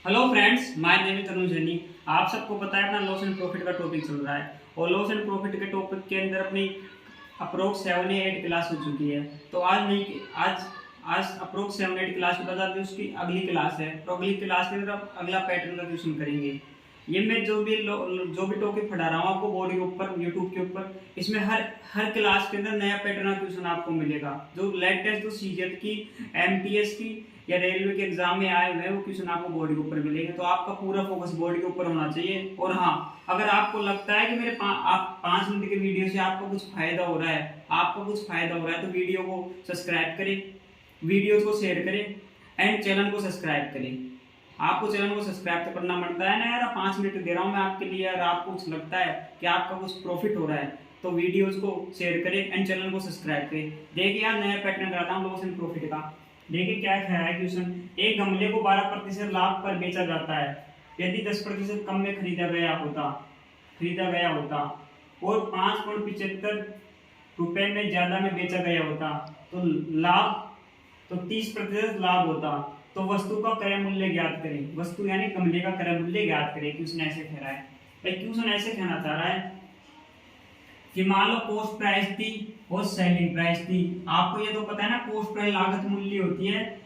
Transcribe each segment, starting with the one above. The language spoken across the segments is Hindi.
Hello friends, my name is Tanuj Jaini. आप सबको पता है अपना लॉस एंड प्रॉफिट का टॉपिक चल रहा है और लॉस एंड प्रॉफिट के टॉपिक के अंदर अपनी अप्रोक्स 7 या 8 क्लास हो चुकी है। तो आज नहीं आज आज अप्रोक्स 7 8 क्लास के बाद अभी उसकी अगली क्लास है। तो अगली क्लास के अंदर आप अगला पैटर्न का क्वेश्चन करेंगे। ये मैं जो भी टॉपिक पढ़ा रहा हूँ आपको बोर्ड के ऊपर, यूट्यूब के ऊपर, इसमें हर क्लास के अंदर नया पैटर्न का क्वेश्चन आपको मिलेगा। जो लेटेस्ट जो सीजीएल की, एमटीएस की या रेलवे के एग्जाम में आए हुए हैं वो क्वेश्चन आपको बोर्ड के ऊपर मिलेंगे। तो आपका पूरा फोकस बोर्ड के वीडियो होना चाहिए। और हाँ, अगर आपको लगता है कि मेरे आप 5 मिनट के वीडियो से आपको कुछ फायदा हो रहा है, तो वीडियो को सब्सक्राइब करें, वीडियो को शेयर करें एंड चैनल को सब्सक्राइब करें। आपको चैनल को सब्सक्राइब तो करना पड़ता है ना यार। 5 मिनट दे रहा हूँ मैं आपके लिए, अगर आपको कुछ लगता है कि आपका कुछ प्रॉफिट हो रहा है तो वीडियोज को शेयर करें एंड चैनल को सब्सक्राइब करें। देखिए यार, नया पैटर्न कराता हूँ लॉस एंड प्रॉफिट का। देखिए क्या है क्वेश्चन। एक गमले को 12% लाभ पर बेचा जाता है यदि 10% कम में खरीदा गया होता और 5.75 रुपए में ज्यादा में बेचा गया होता तो 30% लाभ होता। तो वस्तु का क्रय मूल्य ज्ञात करें। वस्तु यानी गमले का क्रय मूल्य ज्ञात करें। क्वेश्चन ऐसे कह रहा है, क्वेश्चन ऐसे कहना चाह रहा है कि मान लो कॉस्ट प्राइस थी और सेलिंग प्राइस थी। आपको ये तो पता है ना, कॉस्ट प्राइस लागत मूल्य होती है,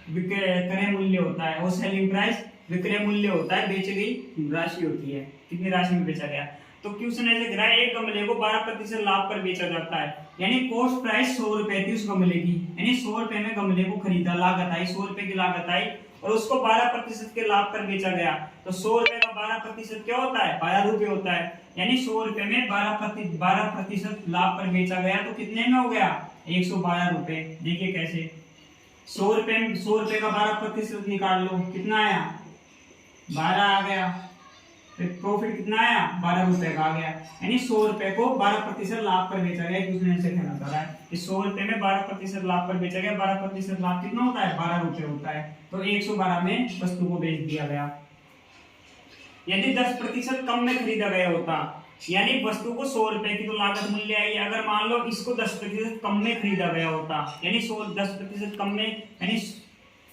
क्रय मूल्य होता है, और सेलिंग प्राइस विक्रय मूल्य होता है, बेची गई राशि होती है, कितनी राशि में बेचा गया। तो क्वेश्चन ऐसे कह रहा है, एक गमले को 12% लाभ पर बेचा जाता है, यानी कॉस्ट प्राइस 100 रुपए थी उस गमले की, यानी 100 रुपए में गमले को खरीदा, लागत आई 100 रुपए की लागत आई और उसको 12% के लाभ पर बेचा गया। तो 100 रुपए का 12% क्या होता है? 12 रुपए होता है, यानी 100 रुपए में 12% लाभ पर बेचा गया तो कितने में हो गया? 112 रुपए। देखिए कैसे, 100 रुपए का 12% निकाल लो, कितना आया? 12 आ गया। फिर प्रॉफिट कितना आया? 12 रुपए का आ गया, यानी 100 रुपए को 12% लाभ पर बेचा गया। उसने ऐसे कहना चाह रहा है कि 100 रुपए में 12% लाभ पर बेचा गया। 12% लाभ कितना होता है? 12 रुपए होता है। तो 112 में वस्तु को बेच दिया गया। यदि 10% कम में खरीदा गया होता, यानी वस्तु को 100 रुपए की तो लागत मूल्य आई, अगर मान लो इसको 10% कम में खरीदा गया होता, यानी 10% कम में, यानी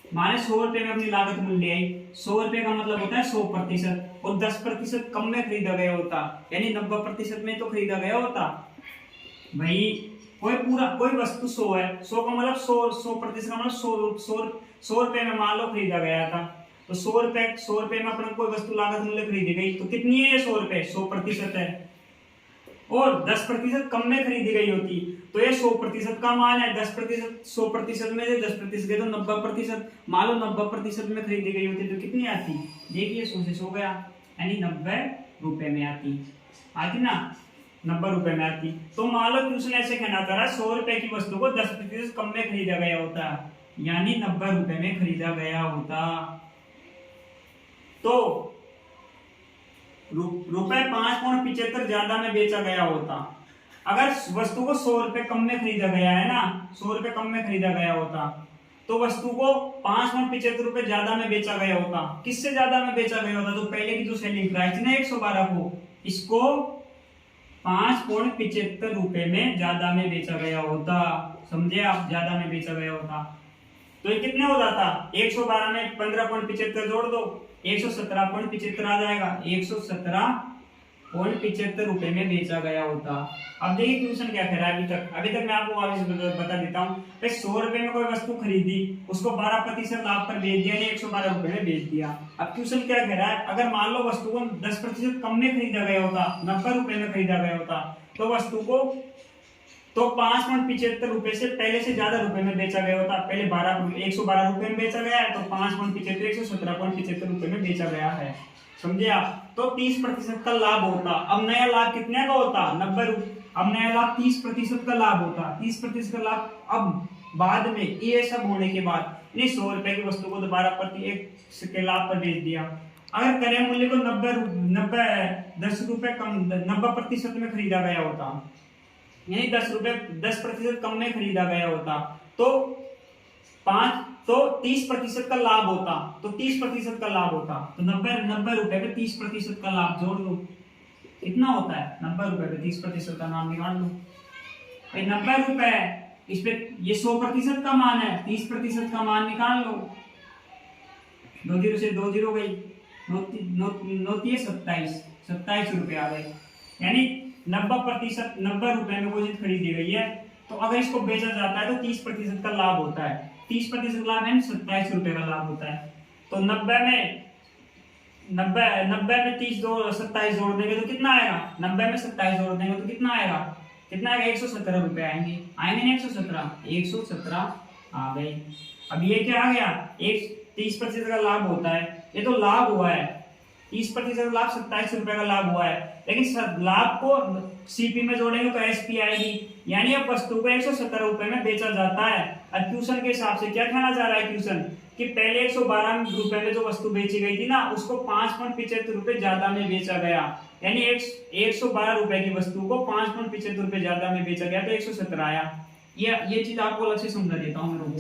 माने 100 रुपए में अपनी लागत मूल्य आई। 100 रुपए का मतलब होता है 100%, और 10% कम में खरीदा गया होता, यानी 90% में तो खरीदा गया होता। भाई कोई वस्तु 100 है, 100 का मतलब 100% का मतलब 100 रुपए में मान लो खरीदा गया था। तो 100 रुपए में अपने कोई वस्तु लागत मूल्य खरीदी गई तो कितनी है? 100 रुपए, 100% है। और 10% कम में खरीदी गई होती तो ये 100% का माल है। 10% 100% में से 10% गए तो 90%, मान लो 90% में खरीदी गई होती तो कितनी आती? देखिए 100 से 100 गया, यानी 90 रुपए में आती ना, 90 रुपए में आती। तो मान लो क्वेश्चन ऐसे कहना चाह रहा है, 100 रुपए की वस्तु को 10% कम में खरीदा गया होता, यानी 90 रुपए में खरीदा गया होता, तो रुपए 5.75 ज्यादा में बेचा गया होता। अगर वस्तु को 100 रुपए कम में खरीदा गया है ना, 100 रुपए कम में खरीदा गया होता तो वस्तु को 5.75 रुपए ज्यादा में बेचा गया होता। किससे ज्यादा में बेचा गया होता? तो पहले की जो सेलिंग प्राइस थी ना 112 को, इसको 5.75 रुपए में ज्यादा में बेचा गया होता। समझे आप? ज्यादा में बेचा गया होता तो ये कितने हो जाता? 112 में 15.75 जोड़ दो, 117.75 आ जाएगा। 117.75 रुपए में बेचा गया होता। अब देखिए क्वेश्चन क्या कह रहा है। अभी तक मैं आपको वापस बता देता हूँ। 100 रुपए में कोई वस्तु खरीदी, उसको 12% लाभ पर बेच दिया, 112 रुपए में बेच दिया। अब क्वेश्चन क्या कह रहा है, अगर मान लो वस्तु को 10% कम में खरीदा गया होता, 90 रुपए में खरीदा गया होता, तो वस्तु को 5.75 रुपए से पहले से ज्यादा रुपए में बेचा गया होता। पहले 112 रुपए में बेचा गया है, तो 5.75 117.75 रुपए में बेचा गया है। समझे आप? तो 30% का लाभ होता। अब नया लाभ कितने का होता? 90 रुपए। अब नया लाभ 30% का लाभ होता। 30% का लाभ अब बाद में ये सब होने के बाद 100 रुपए की वस्तु को 12% के लाभ पर बेच दिया। अगर क्रय मूल्य को 10 रुपए कम 90% में खरीदा गया होता, यानी 10% कम में खरीदा गया होता, तो 30% का लाभ होता। तो 30% का लाभ होता तो 90 रुपए पे 30% का लाभ जोड़ लो, कितना होता है? 90 रुपए पे 30% का नाम निकाल लो। 90 रुपए, इस पे ये 100% का मान है, 30% का मान निकाल लो। दो जीरो से दो जीरो गई, नौ 27 रुपए आ गए। यानी 90% 90 रुपए में वो चीज खरीदी गई है। तो अगर इसको बेचा जाता है तो 30% का लाभ होता है। 30% लाभ है 27 रुपए का लाभ होता है। तो 90 में 30 27 जोड़ देंगे तो कितना आएगा? 90 में 27 जोड़ देंगे तो कितना आएगा? 117 रुपए आएंगे। आएंगे ना 117 आ गए। अब ये क्या आ गया? 30% का लाभ होता है। ये तो लाभ हुआ है 30% लाभ, 27 रुपए का लाभ हुआ है। लेकिन लाभ को सीपी में जोड़ेंगे तो एसपी आएगी। यानी अब वस्तु को 117 रुपए में बेचा जाता है। अब क्वेश्चन के हिसाब से क्या कहना चाह रहा है क्वेश्चन, कि पहले 112 रुपए में जो वस्तु बेची गई थी ना, उसको 5.75 रुपए ज्यादा में बेचा गया। यानी 112 रुपए की वस्तु को 5.75 रुपए ज्यादा में बेचा गया तो 117 आया। ये चीज आपको अलग से समझा देता हूँ मेरे को।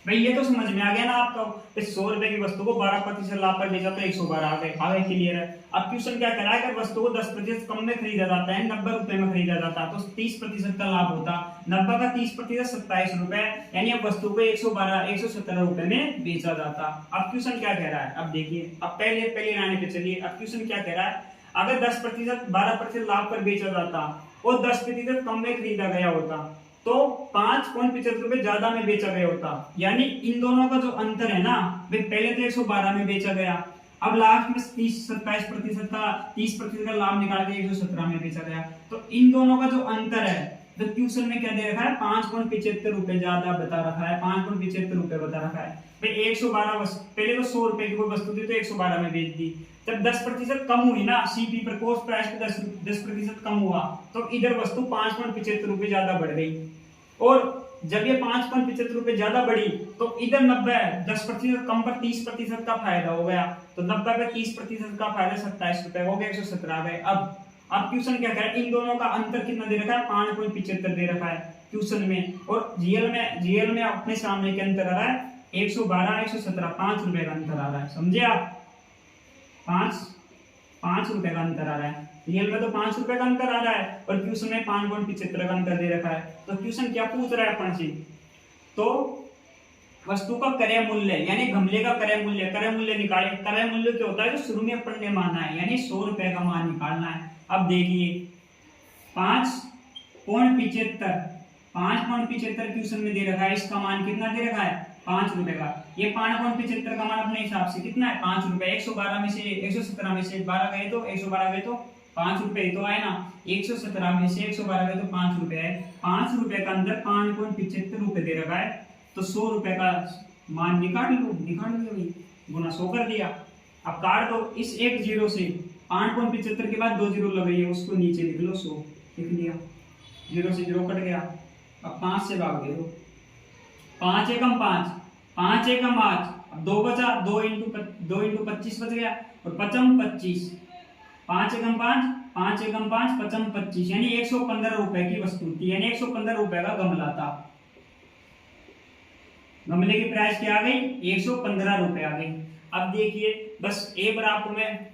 भाई ये तो समझ में आ गया ना आपको। 100 रुपए की वस्तु को 12% लाभ पर बेचा तो 112 आ गए। क्लियर है। अब क्वेश्चन क्या कह रहा है, अगर वस्तु को 10% कम में खरीदा जाता है, 90 रुपए में खरीदा जाता तो 30% का लाभ होता। 90 का 30% 27 रुपए, यानी अब वस्तु को 117 रुपए में बेचा जाता। अब क्वेश्चन क्या कह रहा है, अब देखिए, अब पहले लाने पे चलिए। अब क्वेश्चन क्या कह रहा है, अगर 10% 12% लाभ पर बेचा जाता और 10% कम में खरीदा गया होता तो 5.75 रुपए ज्यादा में बेचा गया होता। यानी इन दोनों का जो अंतर है ना, वे पहले तो 112 में बेचा गया, अब लास्ट में 30% का लाभ निकाल के 117 में बेचा गया। तो इन दोनों का जो अंतर है, तो ट्यूशन में क्या दे रखा है, 5.75 रुपए ज्यादा बता रखा है, 5.75 रुपए बता रखा है। भाई 112 पहले तो 100 रुपए की कोई वस्तु थी तो 112 में बेच दी। जब 10% कम हुई ना, सीपी पर कॉस्ट प्राइस पे 10% कम हुआ तो इधर वस्तु 5.75 रुपए ज्यादा बढ़ गई। और जब ये 5.75 रुपए ज्यादा बढ़ी तो इधर 10% कम पर 30% का फायदा हो गया। तो 90 पे 30% का फायदा 27 रुपए हो गया, 117 आ गए। अब क्वेश्चन क्या कह रहा है, इन दोनों का अंतर कितना दे रखा है, 5.75 दे रखा है क्वेश्चन में। और जीएल में अपने सामने के अंतर आ रहा है 112 117, 5 रुपए का अंतर आ रहा है। समझे आप? 5 रुपए का अंतर आ रहा है। रियल में तो 5 रुपए का अंतर आ रहा है और क्वेश्चन में 5.75 का अंतर दे रखा है। तो क्वेश्चन क्या पूछ रहा है अपन से, तो वस्तु का क्रय मूल्य यानी गमले का क्रय मूल्य निकाले। क्रय मूल्य क्या होता है, जो शुरू में अपन ने माना है, यानी 100 रुपए का मान निकालना है। अब देखिए 5.75 क्वेश्चन में दे रखा है, इसका मान कितना दे रखा है, 5 रुपए का। ये 5.75 का मान अपने हिसाब से कितना है, 5 रुपए। 112 में से 117 में से 12 गए तो 112 गए तो 5 रुपए ही तो आए ना। 117 में से 112 गए तो 5 रुपए है। 5 रुपए का अंदर 5.75 रुपए दे रखा है, तो 100 रुपए का मान निकाल लिया भाई, गुना 100 कर दिया। अब काट दो इस एक जीरो से, 5.75 के बाद 2 जीरो लग रही है, उसको नीचे लिख लो, 100 लिख लिया, जीरो से जीरो कट गया। अब 5 से भाग दे दो, 5 एकम 5, 5 एकम 5, अब 2 बचा, 2 इंटू 25 बच गया, और 5 25, 5 एकम 5, 5 एकम 5, 5 25, यानी 115 रुपए की वस्तु थी, यानी 115 रुपए का गमला था। गमले की प्राइस क्या आ गई, 115 रुपए आ गई। अब देखिए बस एक बार आपको मैं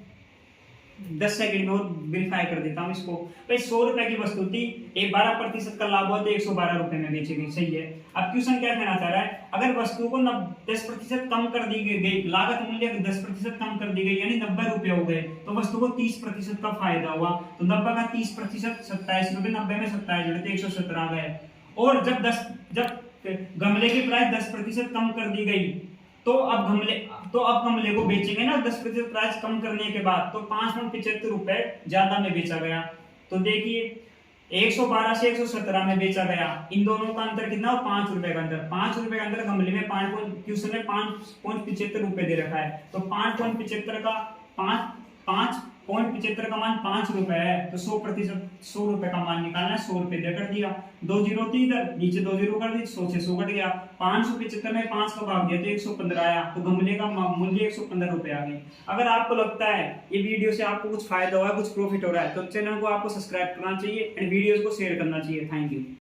10 सेकंड में वेरीफाई कर देता हूँ इसको। भाई 100 रुपए की वस्तु थी, 12% का लाभ हुआ तो 112 रुपए में बेची गई, सही है। अब क्वेश्चन क्या कहना चाह रहा है, अगर वस्तु को 10% कम कर दी गई, लागत मूल्य 10% कम कर दी गई, यानी 90 रुपए हो गए, तो वस्तु को 30% का फायदा हुआ। तो 90 का 30% 27 रुपए, 90 में 27 जोड़े तो 117 आ गए। और जब गमले की प्राइस 10% कम कर दी गई, तो अब गमले को बेचेंगे ना 10% प्राइस कम करने के बाद, तो 5.75 रुपए ज्यादा में बेचा गया। तो देखिए 112 से 117 में बेचा गया, इन दोनों का अंतर कितना हो, 5 रुपए का अंतर। 5 रुपए का अंतर गमले में 5.75 रुपए दे रखा है, तो 5.75 का 5.75 का मान 5 रुपए है, तो 100% 100 रुपए का मान निकालना है, 100 रुपए देकर दिया, 2 जीरो थी इधर, नीचे 2 जीरो कर दी, 100 से 100 कट गया, 575 में 5 का भाग दिया तो 115 आया, तो गमले का मूल्य 115 रुपए आ गई। अगर आपको लगता है ये वीडियो से आपको कुछ फायदा हो रहा है, कुछ प्रॉफिट हो रहा है, तो चैनल को आपको सब्सक्राइब करना चाहिए एंड वीडियोस को शेयर करना चाहिए। Thank you.